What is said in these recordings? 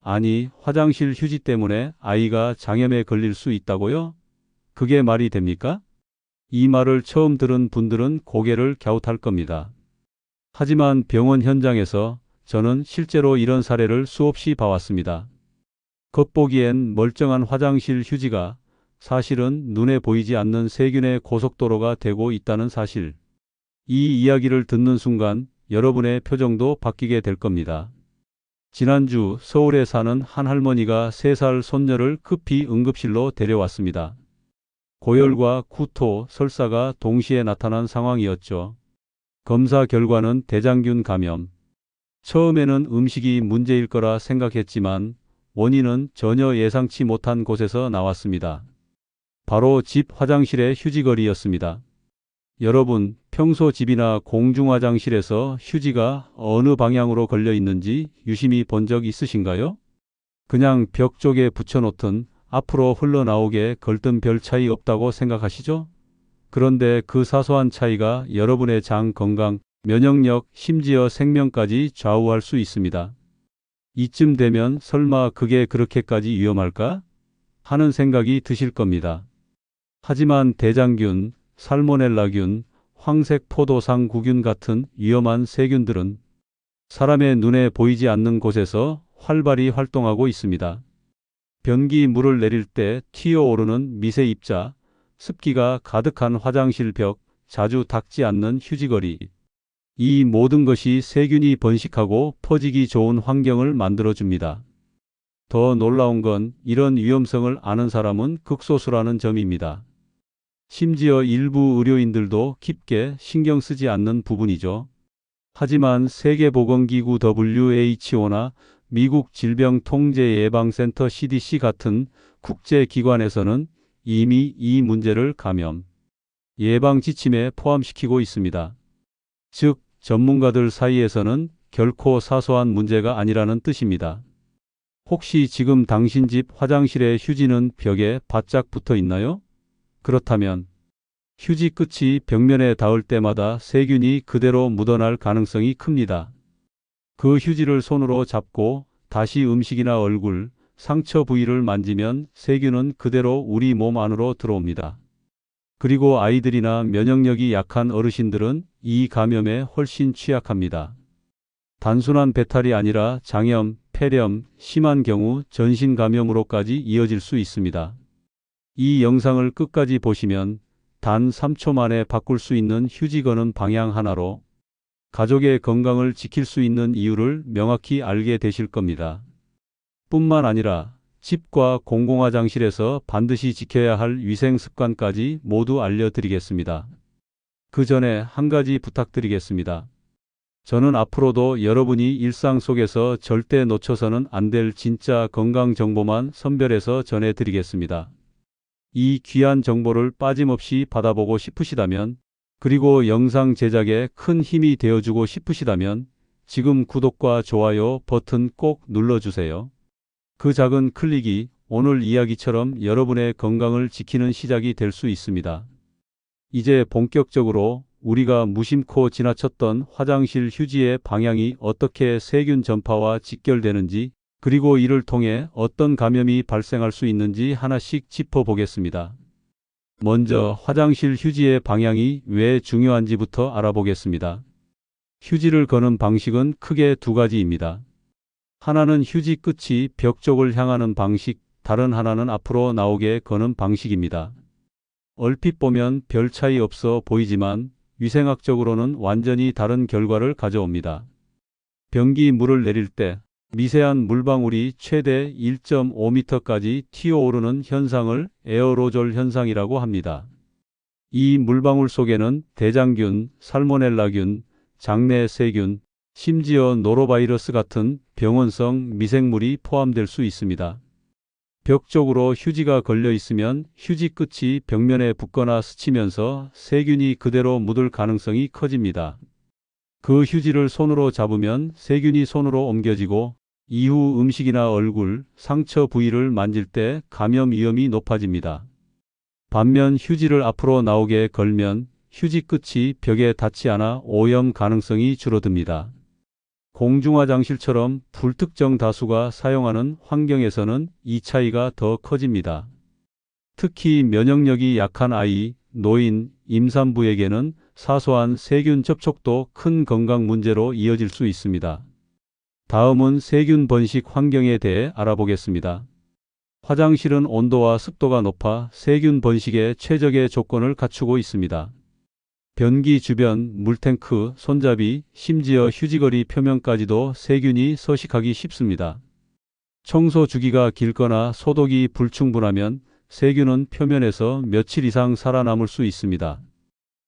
아니, 화장실 휴지 때문에 아이가 장염에 걸릴 수 있다고요? 그게 말이 됩니까? 이 말을 처음 들은 분들은 고개를 갸웃할 겁니다. 하지만 병원 현장에서 저는 실제로 이런 사례를 수없이 봐왔습니다. 겉보기엔 멀쩡한 화장실 휴지가 사실은 눈에 보이지 않는 세균의 고속도로가 되고 있다는 사실. 이 이야기를 듣는 순간 여러분의 표정도 바뀌게 될 겁니다. 지난주 서울에 사는 한 할머니가 3살 손녀를 급히 응급실로 데려왔습니다. 고열과 구토, 설사가 동시에 나타난 상황이었죠. 검사 결과는 대장균 감염. 처음에는 음식이 문제일 거라 생각했지만 원인은 전혀 예상치 못한 곳에서 나왔습니다. 바로 집 화장실의 휴지거리였습니다. 여러분, 평소 집이나 공중화장실에서 휴지가 어느 방향으로 걸려 있는지 유심히 본 적 있으신가요? 그냥 벽 쪽에 붙여놓든 앞으로 흘러나오게 걸든 별 차이 없다고 생각하시죠? 그런데 그 사소한 차이가 여러분의 장 건강, 면역력, 심지어 생명까지 좌우할 수 있습니다. 이쯤 되면 설마 그게 그렇게까지 위험할까? 하는 생각이 드실 겁니다. 하지만 대장균, 살모넬라균, 황색 포도상구균 같은 위험한 세균들은 사람의 눈에 보이지 않는 곳에서 활발히 활동하고 있습니다. 변기 물을 내릴 때 튀어오르는 미세 입자, 습기가 가득한 화장실 벽, 자주 닦지 않는 휴지거리. 이 모든 것이 세균이 번식하고 퍼지기 좋은 환경을 만들어줍니다. 더 놀라운 건 이런 위험성을 아는 사람은 극소수라는 점입니다. 심지어 일부 의료인들도 깊게 신경 쓰지 않는 부분이죠. 하지만 세계보건기구 WHO나 미국 질병통제예방센터 CDC 같은 국제기관에서는 이미 이 문제를 감염, 예방 지침에 포함시키고 있습니다. 즉, 전문가들 사이에서는 결코 사소한 문제가 아니라는 뜻입니다. 혹시 지금 당신 집 화장실의 휴지는 벽에 바짝 붙어 있나요? 그렇다면 휴지 끝이 벽면에 닿을 때마다 세균이 그대로 묻어날 가능성이 큽니다. 그 휴지를 손으로 잡고 다시 음식이나 얼굴, 상처 부위를 만지면 세균은 그대로 우리 몸 안으로 들어옵니다. 그리고 아이들이나 면역력이 약한 어르신들은 이 감염에 훨씬 취약합니다. 단순한 배탈이 아니라 장염, 폐렴, 심한 경우 전신 감염으로까지 이어질 수 있습니다. 이 영상을 끝까지 보시면 단 3초 만에 바꿀 수 있는 휴지 거는 방향 하나로 가족의 건강을 지킬 수 있는 이유를 명확히 알게 되실 겁니다. 뿐만 아니라 집과 공공화장실에서 반드시 지켜야 할 위생 습관까지 모두 알려드리겠습니다. 그 전에 한 가지 부탁드리겠습니다. 저는 앞으로도 여러분이 일상 속에서 절대 놓쳐서는 안 될 진짜 건강 정보만 선별해서 전해드리겠습니다. 이 귀한 정보를 빠짐없이 받아보고 싶으시다면, 그리고 영상 제작에 큰 힘이 되어주고 싶으시다면 지금 구독과 좋아요 버튼 꼭 눌러주세요. 그 작은 클릭이 오늘 이야기처럼 여러분의 건강을 지키는 시작이 될 수 있습니다. 이제 본격적으로 우리가 무심코 지나쳤던 화장실 휴지의 방향이 어떻게 세균 전파와 직결되는지, 그리고 이를 통해 어떤 감염이 발생할 수 있는지 하나씩 짚어보겠습니다. 먼저 화장실 휴지의 방향이 왜 중요한지부터 알아보겠습니다. 휴지를 거는 방식은 크게 두 가지입니다. 하나는 휴지 끝이 벽 쪽을 향하는 방식, 다른 하나는 앞으로 나오게 거는 방식입니다. 얼핏 보면 별 차이 없어 보이지만 위생학적으로는 완전히 다른 결과를 가져옵니다. 변기 물을 내릴 때 미세한 물방울이 최대 1.5m까지 튀어오르는 현상을 에어로졸 현상이라고 합니다. 이 물방울 속에는 대장균, 살모넬라균, 장내 세균, 심지어 노로바이러스 같은 병원성 미생물이 포함될 수 있습니다. 벽 쪽으로 휴지가 걸려 있으면 휴지 끝이 벽면에 붙거나 스치면서 세균이 그대로 묻을 가능성이 커집니다. 그 휴지를 손으로 잡으면 세균이 손으로 옮겨지고 이후 음식이나 얼굴, 상처 부위를 만질 때 감염 위험이 높아집니다. 반면 휴지를 앞으로 나오게 걸면 휴지 끝이 벽에 닿지 않아 오염 가능성이 줄어듭니다. 공중화장실처럼 불특정 다수가 사용하는 환경에서는 이 차이가 더 커집니다. 특히 면역력이 약한 아이, 노인, 임산부에게는 사소한 세균 접촉도 큰 건강 문제로 이어질 수 있습니다. 다음은 세균 번식 환경에 대해 알아보겠습니다. 화장실은 온도와 습도가 높아 세균 번식에 최적의 조건을 갖추고 있습니다. 변기 주변, 물탱크, 손잡이, 심지어 휴지거리 표면까지도 세균이 서식하기 쉽습니다. 청소 주기가 길거나 소독이 불충분하면 세균은 표면에서 며칠 이상 살아남을 수 있습니다.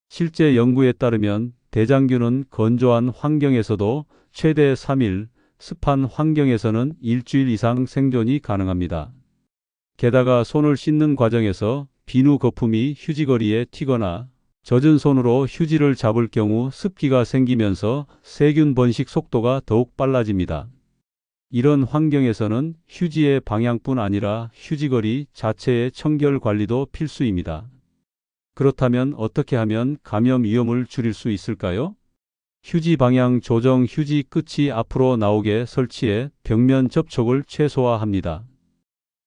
실제 연구에 따르면 대장균은 건조한 환경에서도 최대 3일, 습한 환경에서는 일주일 이상 생존이 가능합니다. 게다가 손을 씻는 과정에서 비누 거품이 휴지거리에 튀거나 젖은 손으로 휴지를 잡을 경우 습기가 생기면서 세균 번식 속도가 더욱 빨라집니다. 이런 환경에서는 휴지의 방향뿐 아니라 휴지거리 자체의 청결 관리도 필수입니다. 그렇다면 어떻게 하면 감염 위험을 줄일 수 있을까요? 휴지 방향 조정. 휴지 끝이 앞으로 나오게 설치해 벽면 접촉을 최소화합니다.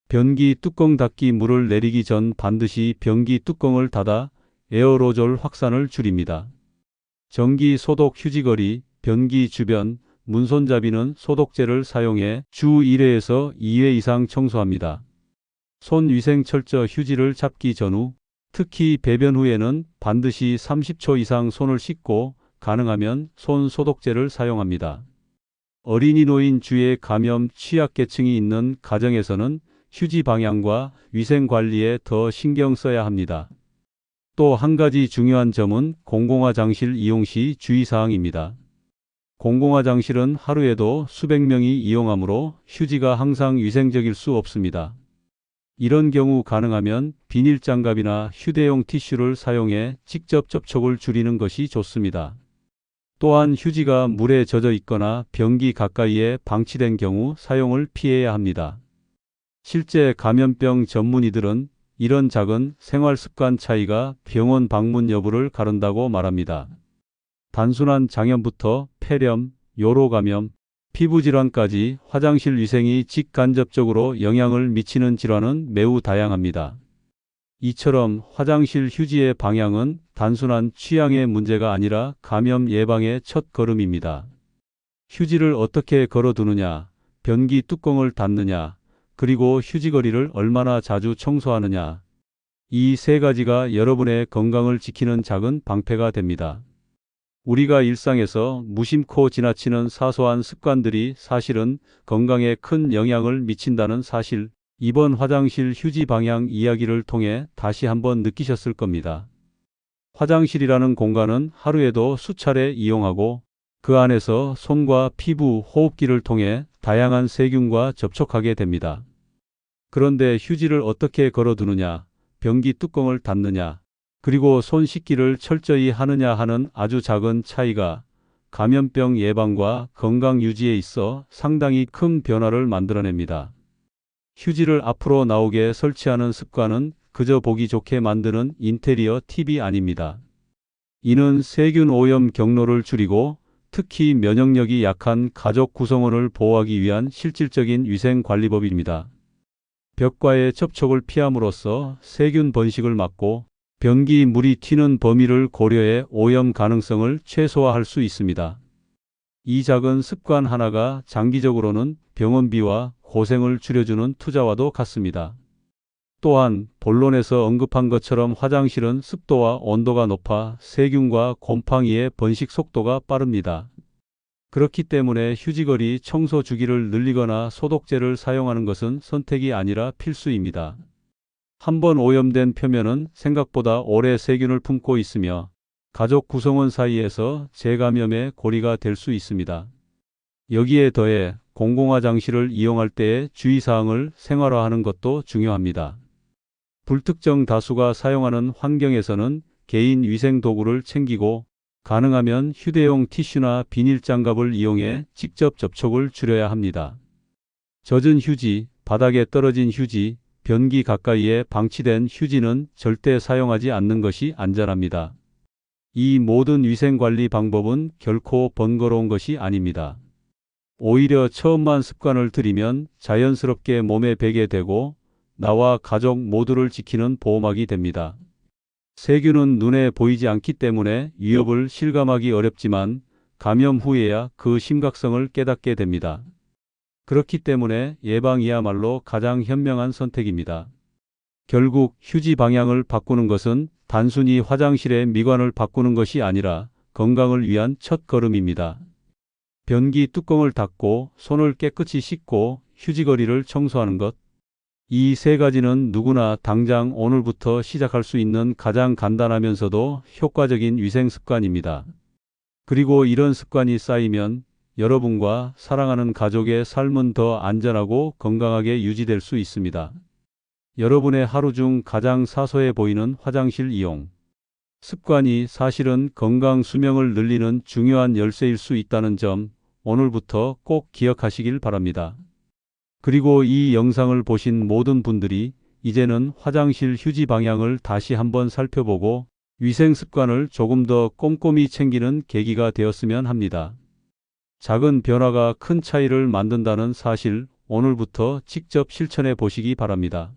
변기 뚜껑 닫기. 물을 내리기 전 반드시 변기 뚜껑을 닫아 에어로졸 확산을 줄입니다. 정기 소독. 휴지거리, 변기 주변, 문손잡이는 소독제를 사용해 주 1회에서 2회 이상 청소합니다. 손 위생 철저. 휴지를 잡기 전후, 특히 배변 후에는 반드시 30초 이상 손을 씻고 가능하면 손 소독제를 사용합니다. 어린이, 노인, 주위에 감염 취약계층이 있는 가정에서는 휴지 방향과 위생 관리에 더 신경 써야 합니다. 또 한 가지 중요한 점은 공공화장실 이용 시 주의사항입니다. 공공화장실은 하루에도 수백 명이 이용하므로 휴지가 항상 위생적일 수 없습니다. 이런 경우 가능하면 비닐장갑이나 휴대용 티슈를 사용해 직접 접촉을 줄이는 것이 좋습니다. 또한 휴지가 물에 젖어 있거나 변기 가까이에 방치된 경우 사용을 피해야 합니다. 실제 감염병 전문의들은 이런 작은 생활 습관 차이가 병원 방문 여부를 가른다고 말합니다. 단순한 장염부터 폐렴, 요로감염, 피부질환까지 화장실 위생이 직간접적으로 영향을 미치는 질환은 매우 다양합니다. 이처럼 화장실 휴지의 방향은 단순한 취향의 문제가 아니라 감염 예방의 첫 걸음입니다. 휴지를 어떻게 걸어두느냐, 변기 뚜껑을 닫느냐, 그리고 휴지거리를 얼마나 자주 청소하느냐. 이 세 가지가 여러분의 건강을 지키는 작은 방패가 됩니다. 우리가 일상에서 무심코 지나치는 사소한 습관들이 사실은 건강에 큰 영향을 미친다는 사실, 이번 화장실 휴지 방향 이야기를 통해 다시 한번 느끼셨을 겁니다. 화장실이라는 공간은 하루에도 수차례 이용하고 그 안에서 손과 피부, 호흡기를 통해 다양한 세균과 접촉하게 됩니다. 그런데 휴지를 어떻게 걸어두느냐, 변기 뚜껑을 닫느냐, 그리고 손 씻기를 철저히 하느냐 하는 아주 작은 차이가 감염병 예방과 건강 유지에 있어 상당히 큰 변화를 만들어냅니다. 휴지를 앞으로 나오게 설치하는 습관은 그저 보기 좋게 만드는 인테리어 팁이 아닙니다. 이는 세균 오염 경로를 줄이고 특히 면역력이 약한 가족 구성원을 보호하기 위한 실질적인 위생 관리법입니다. 벽과의 접촉을 피함으로써 세균 번식을 막고 변기 물이 튀는 범위를 고려해 오염 가능성을 최소화할 수 있습니다. 이 작은 습관 하나가 장기적으로는 병원비와 고생을 줄여주는 투자와도 같습니다. 또한 본론에서 언급한 것처럼 화장실은 습도와 온도가 높아 세균과 곰팡이의 번식 속도가 빠릅니다. 그렇기 때문에 휴지거리 청소 주기를 늘리거나 소독제를 사용하는 것은 선택이 아니라 필수입니다. 한번 오염된 표면은 생각보다 오래 세균을 품고 있으며 가족 구성원 사이에서 재감염의 고리가 될 수 있습니다. 여기에 더해 공공화장실을 이용할 때의 주의사항을 생활화하는 것도 중요합니다. 불특정 다수가 사용하는 환경에서는 개인 위생 도구를 챙기고 가능하면 휴대용 티슈나 비닐장갑을 이용해 직접 접촉을 줄여야 합니다. 젖은 휴지, 바닥에 떨어진 휴지, 변기 가까이에 방치된 휴지는 절대 사용하지 않는 것이 안전합니다. 이 모든 위생관리 방법은 결코 번거로운 것이 아닙니다. 오히려 처음만 습관을 들이면 자연스럽게 몸에 배게 되고 나와 가족 모두를 지키는 보호막이 됩니다. 세균은 눈에 보이지 않기 때문에 위협을 실감하기 어렵지만 감염 후에야 그 심각성을 깨닫게 됩니다. 그렇기 때문에 예방이야말로 가장 현명한 선택입니다. 결국 휴지 방향을 바꾸는 것은 단순히 화장실의 미관을 바꾸는 것이 아니라 건강을 위한 첫 걸음입니다. 변기 뚜껑을 닫고 손을 깨끗이 씻고 휴지거리를 청소하는 것. 이 세 가지는 누구나 당장 오늘부터 시작할 수 있는 가장 간단하면서도 효과적인 위생 습관입니다. 그리고 이런 습관이 쌓이면 여러분과 사랑하는 가족의 삶은 더 안전하고 건강하게 유지될 수 있습니다. 여러분의 하루 중 가장 사소해 보이는 화장실 이용 습관이 사실은 건강 수명을 늘리는 중요한 열쇠일 수 있다는 점 오늘부터 꼭 기억하시길 바랍니다. 그리고 이 영상을 보신 모든 분들이 이제는 화장실 휴지 방향을 다시 한번 살펴보고 위생 습관을 조금 더 꼼꼼히 챙기는 계기가 되었으면 합니다. 작은 변화가 큰 차이를 만든다는 사실 오늘부터 직접 실천해 보시기 바랍니다.